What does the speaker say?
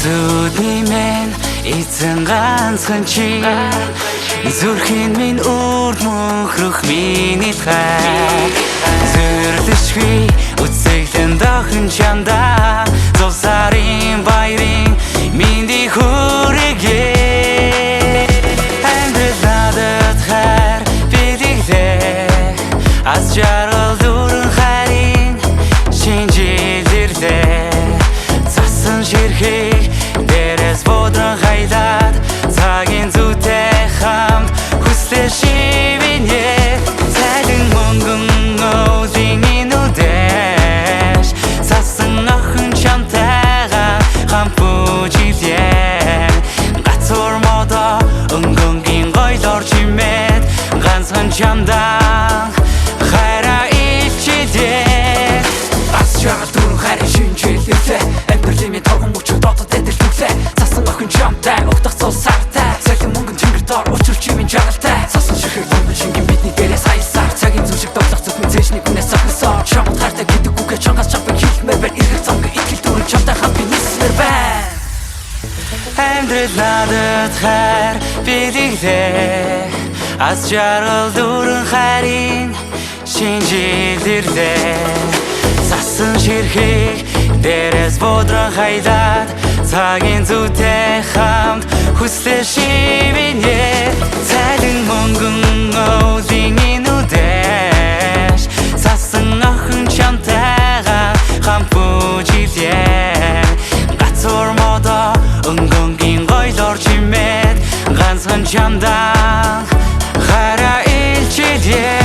Зүудниймэн эзэн ганцхан чи зүрхийн минь үрд мөнхрөх миний хай зүрлэшгүй үцэглэн дахин чамда зовсарын баярын миний хүрээгээ амьдрал надад хайр бидэгдээ аз жаргал дүүрэн хайрын шинжилэрлээ засан ширхэг дээрээс бодрон хайлаад цагийн зүйтэй хамт хүслээ шивэнэ цайлан мөнгөн өвлийн инүүдэж засан охин чамтайгаа хамт бүжиглээ гацуур модо өнгөнгийн гойлоор чимээд ганцхан чамдан хайраа илчилээ аз жаргал дүүрэн хайрын шинжилэрлээ амьдралын минь торгон мөчөд дотод эдэлтүүлээ засан охин чамтай угтах цул сартай цагийн мөнгөн тэнгэр доор учруулч минь жаргалтай засан ширхэг дөрвөн шингэн бидний дээрээс хайлсаар цагийн зүг шиг тоглох зүтэн цэжний хүнээс сахнасаа чамд хайртай гэдэг үгээ чангаас чамбай хэлмээр байна эргэл замг итгэл дүүрэн чамтай хамт би нисмээр байна амьдрал надад хайр бидэгдээ аз жаргал дүүрэн хайрын шинжилэрлээ засан ширхэг дээрээс бодрон хайлаад цагийн зүйтэй хамт хүслээ шивэнэ цайлан мөнгөн өвлийн инүүдэж засан охин чамтайгаа хамт бүжиглээ гацуур модо өнгөнгийн гойлоор чимээд ганцхан чамдан хайраа илчилээ